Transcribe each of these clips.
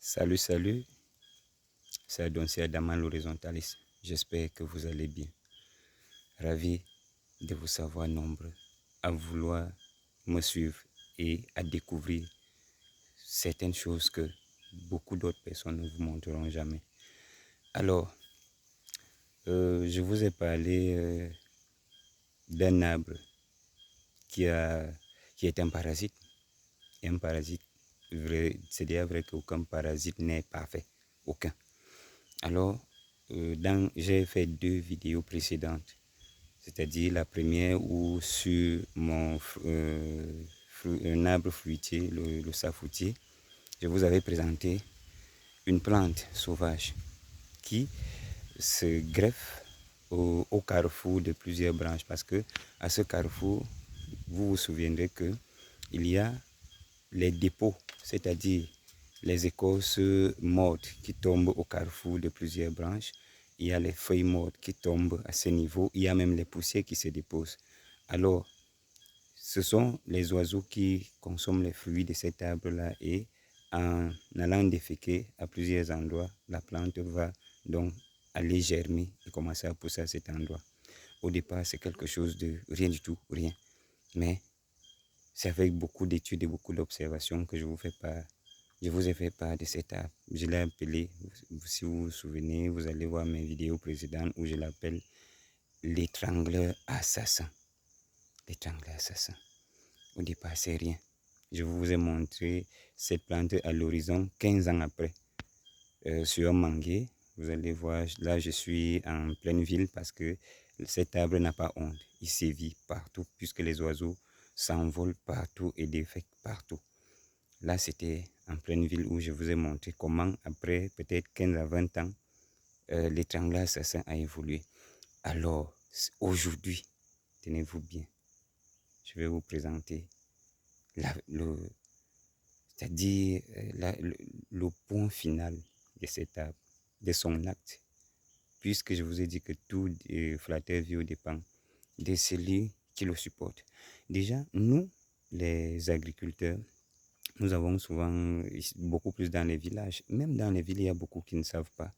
Salut, c'est Adonsia Daman l'horizontaliste. J'espère que vous allez bien. Ravi de vous savoir nombreux à vouloir me suivre et à découvrir certaines choses que beaucoup d'autres personnes ne vous montreront jamais. Alors, je vous ai parlé d'un arbre qui est un parasite. Et un parasite, c'est déjà vrai qu'aucun parasite n'est parfait. Aucun. Alors, j'ai fait 2 vidéos précédentes. C'est-à-dire la première où sur un arbre fruitier, le safoutier, je vous avais présenté une plante sauvage qui se greffe au carrefour de plusieurs branches, parce que à ce carrefour, vous vous souviendrez que il y a les dépôts, c'est-à-dire les écorces mortes qui tombent au carrefour de plusieurs branches. Il y a les feuilles mortes qui tombent à ce niveau. Il y a même les poussières qui se déposent. Alors, ce sont les oiseaux qui consomment les fruits de cet arbre-là, et en allant déféquer à plusieurs endroits, la plante va donc aller germer et commencer à pousser à cet endroit. Au départ, c'est quelque chose de rien du tout, rien. Mais c'est avec beaucoup d'études et beaucoup d'observations que je vous ai fait part de cet arbre. Je l'ai appelé, si vous vous souvenez, vous allez voir mes vidéos précédentes où je l'appelle l'étrangleur assassin. L'étrangleur assassin. Au départ, c'est rien. Je vous ai montré cette plante à l'horizon 15 ans après. Sur un manguier, vous allez voir, là je suis en pleine ville parce que cet arbre n'a pas honte. Il sévit partout puisque les oiseaux s'envolent partout et défèquent partout. Là, c'était en pleine ville où je vous ai montré comment, après peut-être 15 à 20 ans, l'étrangleur assassin a évolué. Alors, aujourd'hui, tenez-vous bien, je vais vous présenter c'est-à-dire le point final de cet arbre, de son acte. Puisque je vous ai dit que tout flatteur vit dépend de celui qui le supporte. Déjà, nous, les agriculteurs, nous avons souvent, beaucoup plus dans les villages, même dans les villes, il y a beaucoup qui ne savent pas.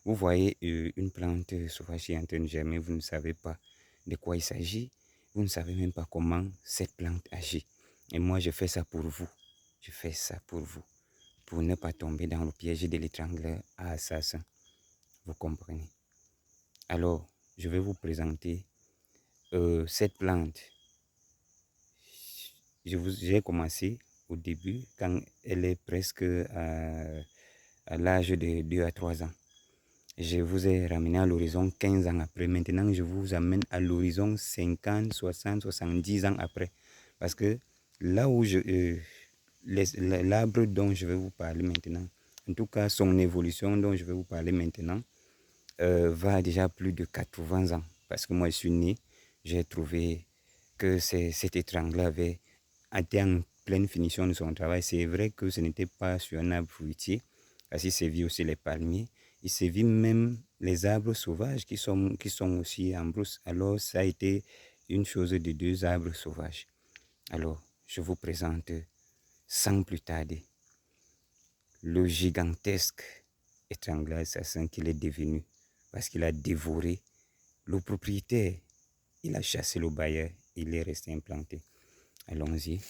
Vous voyez une plante sauvage qui est en train de germer, vous ne savez pas de quoi il s'agit, vous ne savez même pas comment cette plante agit. Et moi, je fais ça pour vous. Je fais ça pour vous, pour ne pas tomber dans le piège de l'étrangleur assassin. Vous comprenez? Alors, je vais vous présenter cette plante. J'ai commencé au début quand elle est presque à l'âge de 2 à 3 ans. Je vous ai ramené à l'horizon 15 ans après. Maintenant, je vous amène à l'horizon 50, 60, 70 ans après. Parce que là où l'arbre dont je vais vous parler maintenant, en tout cas son évolution dont je vais vous parler maintenant, va déjà plus de 80 ans. Parce que moi, je suis né, j'ai trouvé que cet étrangleur avait été en pleine finition de son travail. C'est vrai que ce n'était pas sur un arbre fruitier, parce qu'il sévit aussi les palmiers, il sévit même les arbres sauvages qui sont aussi en brousse. Alors, ça a été une chose de 2 arbres sauvages. Alors, je vous présente sans plus tarder le gigantesque étrangleur assassin qu'il est devenu, parce qu'il a dévoré le propriétaire, il a chassé le bailleur, il est resté implanté. Allons-y.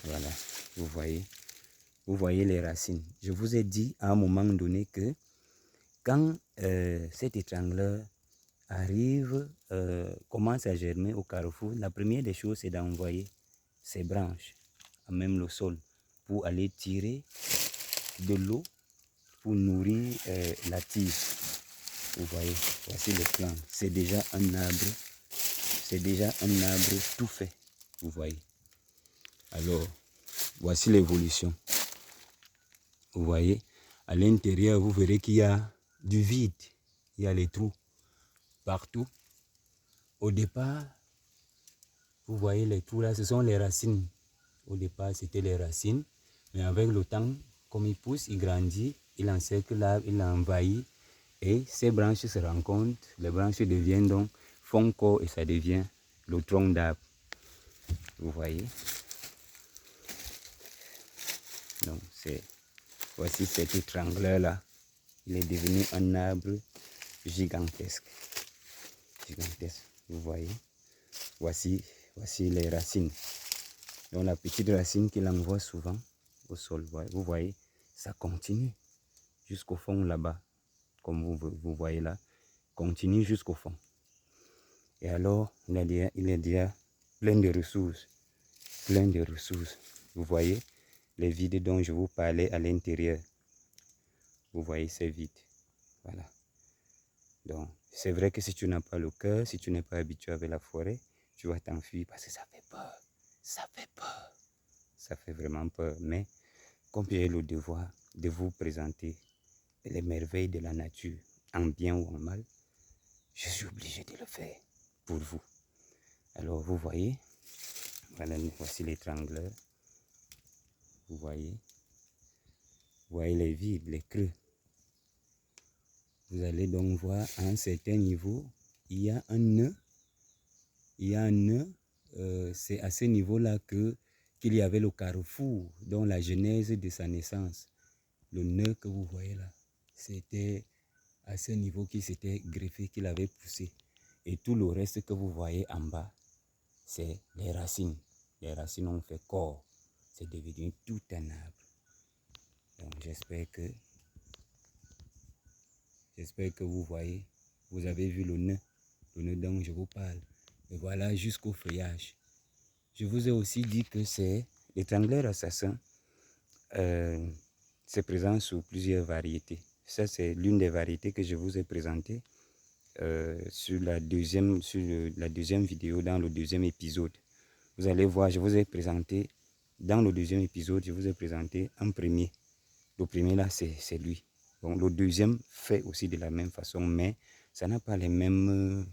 Voilà, vous voyez les racines. Je vous ai dit à un moment donné que quand cet étrangleur arrive, commence à germer au carrefour, la première des choses, c'est d'envoyer ses branches à même le sol pour aller tirer de l'eau pour nourrir la tige. Vous voyez, voici le plan. C'est déjà un arbre tout fait. Vous voyez. Alors, voici l'évolution. Vous voyez, à l'intérieur, vous verrez qu'il y a du vide. Il y a les trous partout. Au départ, vous voyez les trous là, ce sont les racines. Au départ, c'était les racines. Mais avec le temps, comme il pousse, il grandit, il encercle l'arbre, il envahit. Et ces branches se rencontrent. Les branches deviennent donc, font corps et ça devient le tronc d'arbre. Vous voyez. Donc, c'est Voici cet étrangleur-là. Il est devenu un arbre gigantesque. Gigantesque, vous voyez. Voici les racines. Donc la petite racine qu'il envoie souvent au sol. Vous voyez, ça continue jusqu'au fond là-bas. Comme vous voyez là. Continue jusqu'au fond. Et alors, il est déjà plein de ressources. Plein de ressources. Vous voyez les vides dont je vous parlais à l'intérieur. Vous voyez ces vides. Voilà. Donc, c'est vrai que si tu n'as pas le cœur, si tu n'es pas habitué avec la forêt, tu vas t'enfuir parce que ça fait peur. Ça fait peur. Ça fait vraiment peur. Mais comme j'ai le devoir de vous présenter les merveilles de la nature, en bien ou en mal, je suis obligé de le faire pour vous. Alors, vous voyez, voilà, voici l'étrangleur. Vous voyez les vides, les creux. Vous allez donc voir à un certain niveau, il y a un nœud. Il y a un nœud. C'est à ce niveau-là qu'il y avait le carrefour, dont la genèse de sa naissance. Le nœud que vous voyez là, c'était à ce niveau qu'il s'était greffé, qu'il avait poussé. Et tout le reste que vous voyez en bas, c'est les racines. Les racines ont fait corps. C'est devenu tout un arbre. Donc j'espère que vous voyez, vous avez vu le nœud dont je vous parle. Et voilà jusqu'au feuillage. Je vous ai aussi dit que c'est l'étrangleur assassin. C'est présent sous plusieurs variétés. Ça, c'est l'une des variétés que je vous ai présentées sur la deuxième vidéo, dans le deuxième épisode. Vous allez voir, je vous ai présenté, dans le deuxième épisode, je vous ai présenté un premier. Le premier là, c'est lui. Donc le deuxième fait aussi de la même façon, mais ça n'a pas les mêmes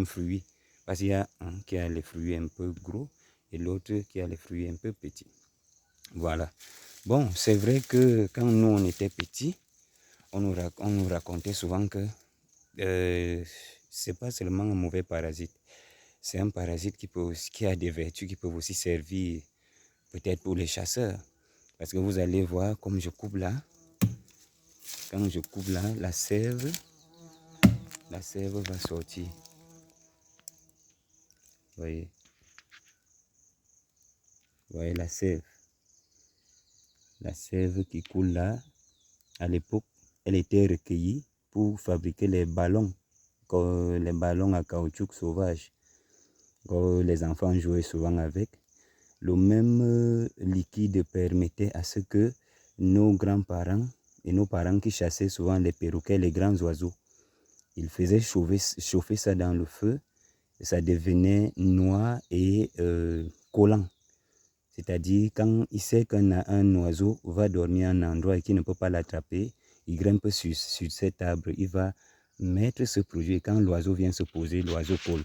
fruits. Parce qu'il y a un qui a les fruits un peu gros et l'autre qui a les fruits un peu petits. Voilà. Bon, c'est vrai que quand nous on était petits, on nous racontait souvent que c'est pas seulement un mauvais parasite. C'est un parasite qui a des vertus qui peuvent aussi servir peut-être pour les chasseurs. Parce que vous allez voir, comme je coupe là, quand je coupe là, la sève va sortir. Voyez la sève. La sève qui coule là, à l'époque, elle était recueillie pour fabriquer les ballons à caoutchouc sauvage. Les enfants jouaient souvent avec. Le même liquide permettait à ce que nos grands-parents et nos parents qui chassaient souvent les perroquets, les grands oiseaux, ils faisaient chauffer ça dans le feu. Ça devenait noir et collant. C'est-à-dire, quand il sait qu'un oiseau va dormir à un endroit et qu'il ne peut pas l'attraper, il grimpe sur cet arbre, il va mettre ce produit. Et quand l'oiseau vient se poser, l'oiseau colle.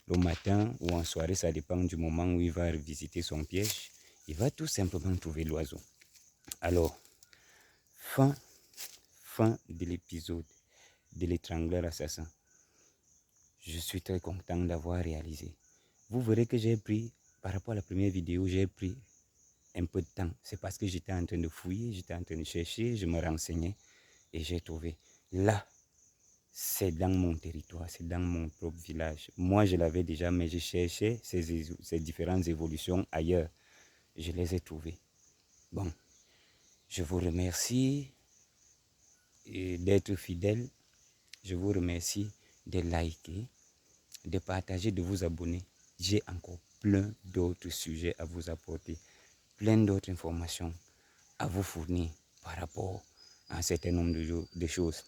Le matin ou en soirée, ça dépend du moment où il va visiter son piège. Il va tout simplement trouver l'oiseau. Alors, fin de l'épisode de l'étrangleur assassin. Je suis très content d'avoir réalisé. Vous verrez que j'ai pris, par rapport à la première vidéo, j'ai pris un peu de temps. C'est parce que j'étais en train de fouiller, j'étais en train de chercher, je me renseignais et j'ai trouvé. Là, c'est dans mon territoire, c'est dans mon propre village. Moi, je l'avais déjà, mais je cherchais ces différentes évolutions ailleurs. Je les ai trouvées. Bon, je vous remercie d'être fidèle. Je vous remercie de liker, de partager, de vous abonner. J'ai encore plein d'autres sujets à vous apporter, plein d'autres informations à vous fournir par rapport à un certain nombre de choses.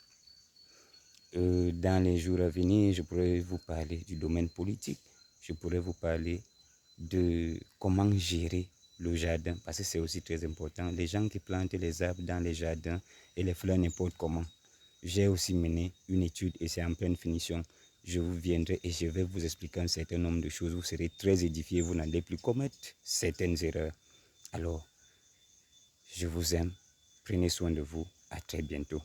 Dans les jours à venir, je pourrais vous parler du domaine politique. Je pourrais vous parler de comment gérer le jardin, parce que c'est aussi très important. Les gens qui plantent les arbres dans les jardins et les fleurs n'importe comment. J'ai aussi mené une étude et c'est en pleine finition. Je vous viendrai et je vais vous expliquer un certain nombre de choses. Vous serez très édifiés, vous n'allez plus commettre certaines erreurs. Alors, je vous aime. Prenez soin de vous. À très bientôt.